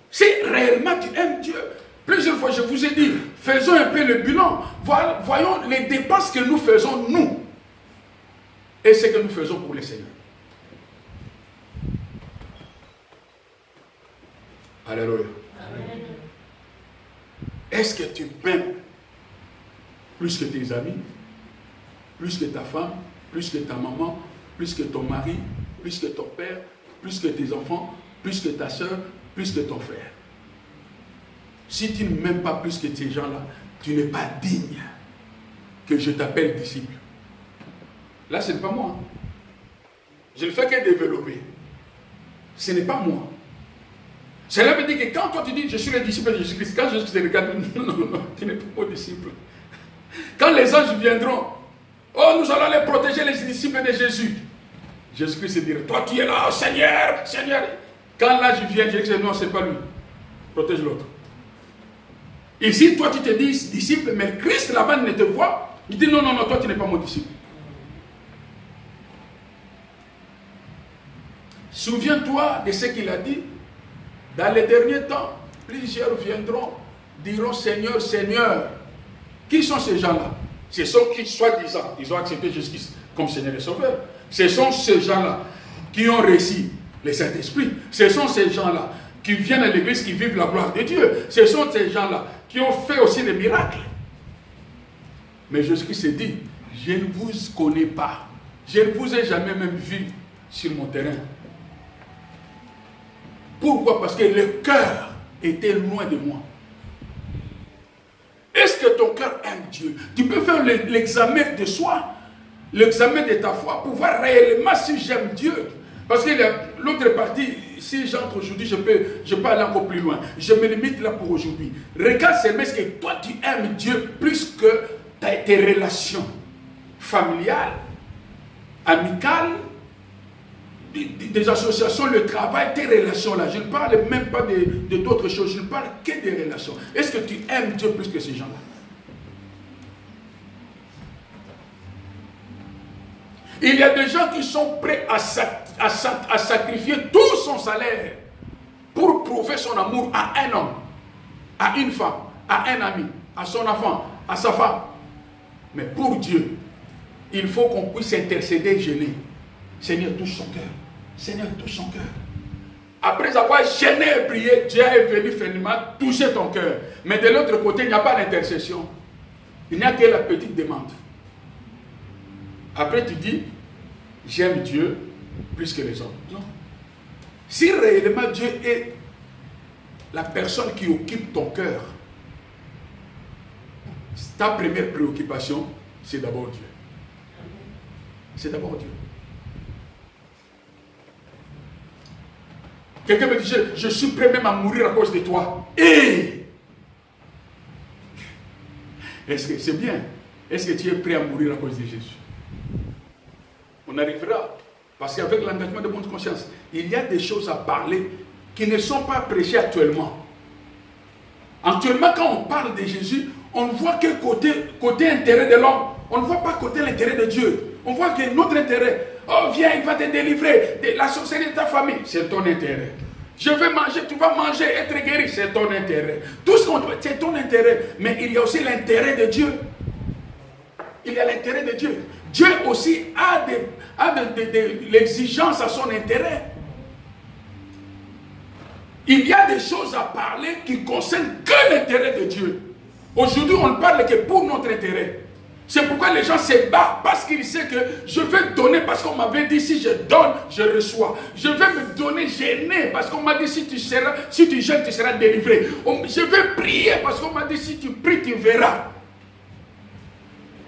Si réellement tu aimes Dieu. Plusieurs fois, je vous ai dit, faisons un peu le bilan. Voyons les dépenses que nous faisons, nous. Et ce que nous faisons pour le Seigneur. Alléluia. Est-ce que tu m'aimes plus que tes amis, plus que ta femme, plus que ta maman, plus que ton mari, plus que ton père, plus que tes enfants, plus que ta soeur, plus que ton frère? Si tu ne m'aimes pas plus que ces gens-là, tu n'es pas digne que je t'appelle disciple. Là, ce n'est pas moi. Je ne fais que développer. Ce n'est pas moi. Cela veut dire que quand toi tu dis je suis le disciple de Jésus-Christ, quand Jésus te regarde, non, tu n'es pas mon disciple. Quand les anges viendront, oh, nous allons les protéger, les disciples de Jésus. Jésus-Christ se dira, toi tu es là, oh, Seigneur, Seigneur. Quand l'ange vient, je dis non, ce n'est pas lui. Protège l'autre. Ici, toi tu te dis disciple, mais Christ là-bas ne te voit. Il dit non, non, non, toi tu n'es pas mon disciple. Souviens-toi de ce qu'il a dit. Dans les derniers temps, plusieurs viendront, diront Seigneur, Seigneur. Qui sont ces gens-là? Ce sont qui, soi-disant, ils ont accepté Jésus-Christ comme Seigneur et Sauveur. Ce sont ces gens-là qui ont reçu le Saint-Esprit. Ce sont ces gens-là qui viennent à l'église, qui vivent la gloire de Dieu. Ce sont ces gens-là qui ont fait aussi des miracles. Mais Jésus-Christ s'est dit, je ne vous connais pas. Je ne vous ai jamais même vu sur mon terrain. Pourquoi? Parce que le cœur était loin de moi. Est-ce que ton cœur aime Dieu? Tu peux faire l'examen de soi, l'examen de ta foi, pour voir réellement si j'aime Dieu. Parce que l'autre partie, si j'entre aujourd'hui, je peux aller encore plus loin. Je me limite là pour aujourd'hui. Regarde seulement est-ce que toi tu aimes Dieu plus que tes relations familiales, amicales, des associations, le travail, tes relations-là. Je ne parle même pas de d'autres choses, je ne parle que des relations. Est-ce que tu aimes Dieu plus que ces gens-là? Il y a des gens qui sont prêts à sacrifier tout son salaire pour prouver son amour à un homme, à une femme, à un ami, à son enfant, à sa femme. Mais pour Dieu, il faut qu'on puisse intercéder et gêner. Seigneur, touche son cœur. Seigneur, touche son cœur. Après avoir gêné et prié, Dieu est venu finalement toucher ton cœur. Mais de l'autre côté, il n'y a pas d'intercession. Il n'y a que la petite demande. Après, tu dis, j'aime Dieu plus que les hommes. Non. Si réellement Dieu est la personne qui occupe ton cœur, ta première préoccupation, c'est d'abord Dieu. C'est d'abord Dieu. Quelqu'un me dit, je suis prêt même à mourir à cause de toi. Et est-ce que c'est bien? Est-ce que tu es prêt à mourir à cause de Jésus? On arrivera. Parce qu'avec l'engagement de bonne conscience, il y a des choses à parler qui ne sont pas prêchées actuellement. Actuellement, quand on parle de Jésus, on ne voit que côté intérêt de l'homme. On ne voit pas côté l'intérêt de Dieu. On voit que notre intérêt, oh viens, il va te délivrer de la sorcellerie de ta famille. C'est ton intérêt. Je vais manger, tu vas manger, être guéri. C'est ton intérêt. Tout ce qu'on doit, c'est ton intérêt. Mais il y a aussi l'intérêt de Dieu. Il y a l'intérêt de Dieu. Dieu aussi a l'exigence à son intérêt. Il y a des choses à parler qui concernent que l'intérêt de Dieu. Aujourd'hui, on ne parle que pour notre intérêt. C'est pourquoi les gens se battent, parce qu'ils savent que je vais donner, parce qu'on m'avait dit si je donne, je reçois. Je vais me donner gêné, parce qu'on m'a dit si tu jeûnes, tu seras délivré. Je vais prier, parce qu'on m'a dit si tu pries, tu verras.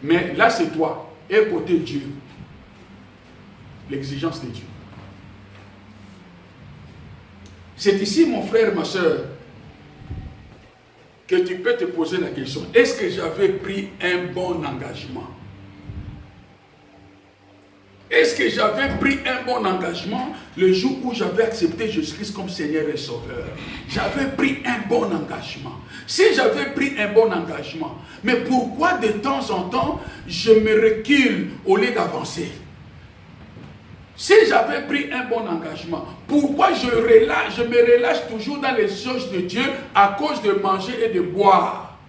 Mais là, c'est toi. Et côté Dieu, l'exigence de Dieu. C'est ici, mon frère, ma soeur, que tu peux te poser la question. Est-ce que j'avais pris un bon engagement? Est-ce que j'avais pris un bon engagement le jour où j'avais accepté Jésus-Christ comme Seigneur et Sauveur? J'avais pris un bon engagement. Si j'avais pris un bon engagement, mais pourquoi de temps en temps je me recule au lieu d'avancer? Si j'avais pris un bon engagement, pourquoi je me relâche toujours dans les choses de Dieu à cause de manger et de boire?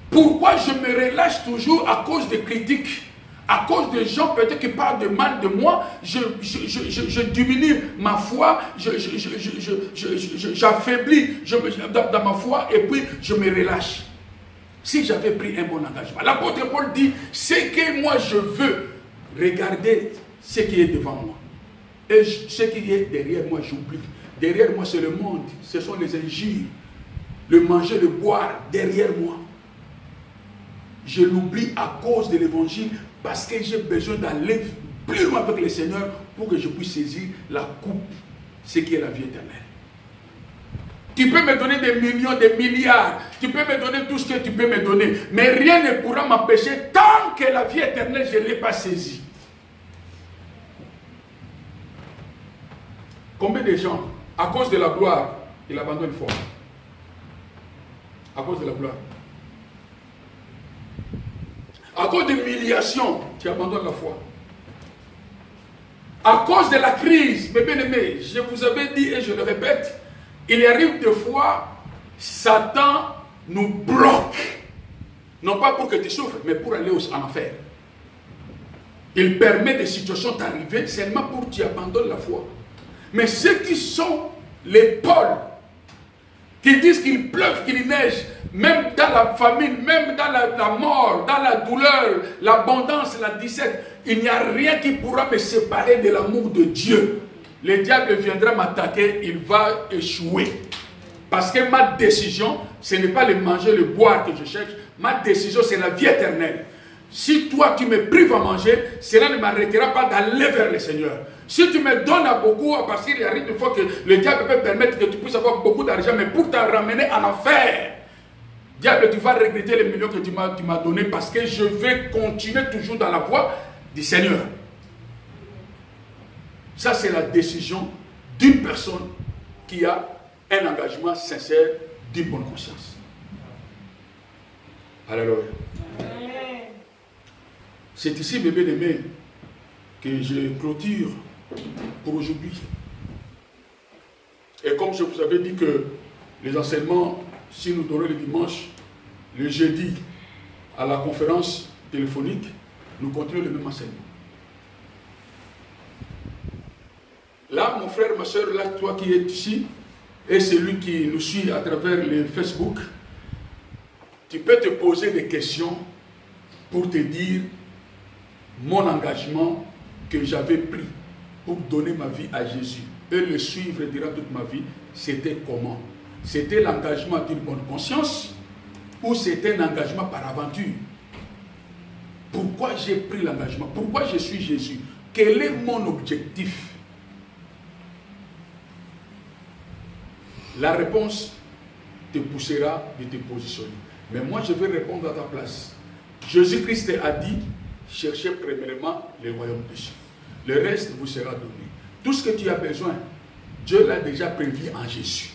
Pourquoi je me relâche toujours à cause des critiques? À cause des gens peut-être qui parlent de mal de moi, je diminue ma foi, j'affaiblis dans ma foi et puis je me relâche. Si j'avais pris un bon engagement. L'apôtre Paul dit, c'est que moi je veux regarder ce qui est devant moi. Et ce qui est derrière moi, j'oublie. Derrière moi, c'est le monde. Ce sont les injures. Le manger, le boire, derrière moi. Je l'oublie à cause de l'évangile parce que j'ai besoin d'aller plus loin avec le Seigneur pour que je puisse saisir la coupe, ce qui est la vie éternelle. Tu peux me donner des millions, des milliards. Tu peux me donner tout ce que tu peux me donner. Mais rien ne pourra m'empêcher tant que la vie éternelle, je ne l'ai pas saisie. Combien de gens, à cause de la gloire, ils abandonnent le foi? À cause de la gloire. À cause de l'humiliation, tu abandonnes la foi. À cause de la crise, mes bien-aimés, je vous avais dit et je le répète, il arrive des fois, Satan nous bloque. Non pas pour que tu souffres, mais pour aller en enfer. Il permet des situations d'arriver seulement pour que tu abandonnes la foi. Mais ceux qui sont les pôles, qui disent qu'il pleuve, qu'il neige, même dans la famine, même dans la mort, dans la douleur, l'abondance, la disette, il n'y a rien qui pourra me séparer de l'amour de Dieu. Le diable viendra m'attaquer, il va échouer. Parce que ma décision, ce n'est pas le manger, le boire que je cherche. Ma décision, c'est la vie éternelle. Si toi, tu me prives à manger, cela ne m'arrêtera pas d'aller vers le Seigneur. Si tu me donnes à beaucoup, parce qu'il arrive une fois que le diable peut permettre que tu puisses avoir beaucoup d'argent, mais pour t'en ramener en enfer, diable, tu vas regretter les millions que tu m'as donnés parce que je vais continuer toujours dans la voie du Seigneur. Ça, c'est la décision d'une personne qui a un engagement sincère, d'une bonne conscience. Alléluia. C'est ici, mes bien-aimés, que je clôture pour aujourd'hui. Et comme je vous avais dit que les enseignements si nous donnons le dimanche, le jeudi, à la conférence téléphonique, nous continuons le même enseignement. Là, mon frère, ma soeur, là, toi qui es ici, et celui qui nous suit à travers le Facebook, tu peux te poser des questions pour te dire mon engagement que j'avais pris pour donner ma vie à Jésus et le suivre durant toute ma vie, c'était comment? C'était l'engagement d'une bonne conscience ou c'était un engagement par aventure? Pourquoi j'ai pris l'engagement? Pourquoi je suis Jésus? Quel est mon objectif? La réponse te poussera de te positionner. Mais moi, je vais répondre à ta place. Jésus-Christ a dit, cherchez premièrement le royaume des cieux. Le reste vous sera donné. Tout ce que tu as besoin, Dieu l'a déjà prévu en Jésus.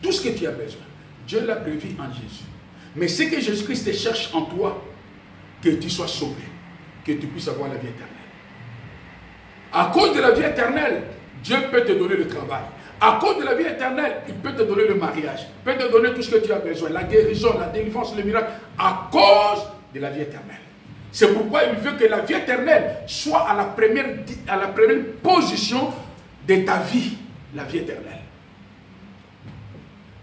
Tout ce que tu as besoin, Dieu l'a prévu en Jésus. Mais ce que Jésus-Christ cherche en toi, que tu sois sauvé, que tu puisses avoir la vie éternelle. À cause de la vie éternelle, Dieu peut te donner le travail. À cause de la vie éternelle, il peut te donner le mariage. Il peut te donner tout ce que tu as besoin. La guérison, la délivrance, le miracle. À cause de la vie éternelle. C'est pourquoi il veut que la vie éternelle soit à la première position de ta vie. La vie éternelle.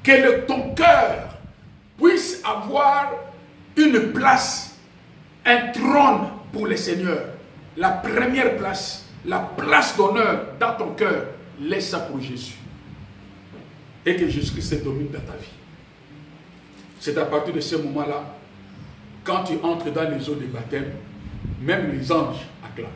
Que ton cœur puisse avoir une place, un trône pour le Seigneur. La première place, la place d'honneur dans ton cœur. Laisse ça pour Jésus. Et que Jésus-Christ domine dans ta vie. C'est à partir de ce moment-là, quand tu entres dans les eaux de baptême, même les anges acclament.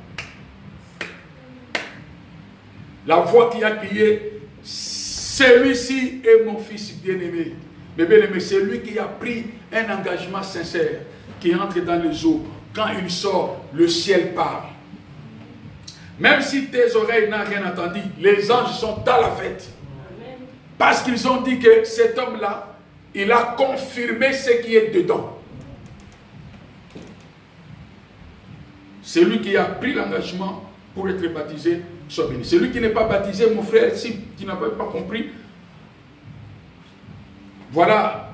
La voix qui a crié, celui-ci est mon fils bien-aimé. Mais bien-aimé, c'est lui qui a pris un engagement sincère, qui entre dans les eaux. Quand il sort, le ciel parle. Même si tes oreilles n'ont rien entendu, les anges sont dans la fête. Amen. Parce qu'ils ont dit que cet homme-là, il a confirmé ce qui est dedans. Celui qui a pris l'engagement pour être baptisé, soit béni. Celui qui n'est pas baptisé, mon frère, si tu n'as pas compris, voilà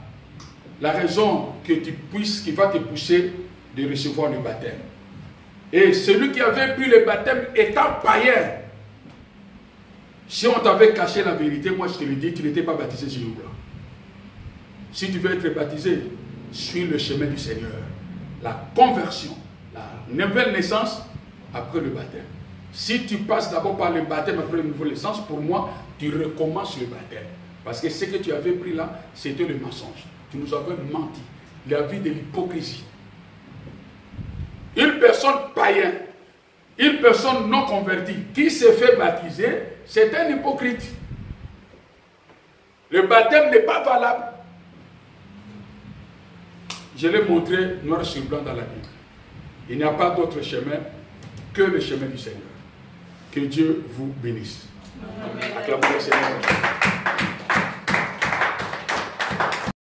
la raison que qui va te pousser de recevoir le baptême. Et celui qui avait pris le baptême étant païen, si on t'avait caché la vérité, moi je te le dis, tu n'étais pas baptisé ce jour-là. Si tu veux être baptisé, suis le chemin du Seigneur. La conversion, la nouvelle naissance après le baptême. Si tu passes d'abord par le baptême après la nouvelle naissance, pour moi, tu recommences le baptême. Parce que ce que tu avais pris là, c'était le mensonge. Tu nous avais menti. La vie de l'hypocrisie. Une personne païenne, une personne non convertie qui se fait baptiser, c'est un hypocrite. Le baptême n'est pas valable. Je l'ai montré noir sur blanc dans la Bible. Il n'y a pas d'autre chemin que le chemin du Seigneur. Que Dieu vous bénisse. Acclamons le Seigneur.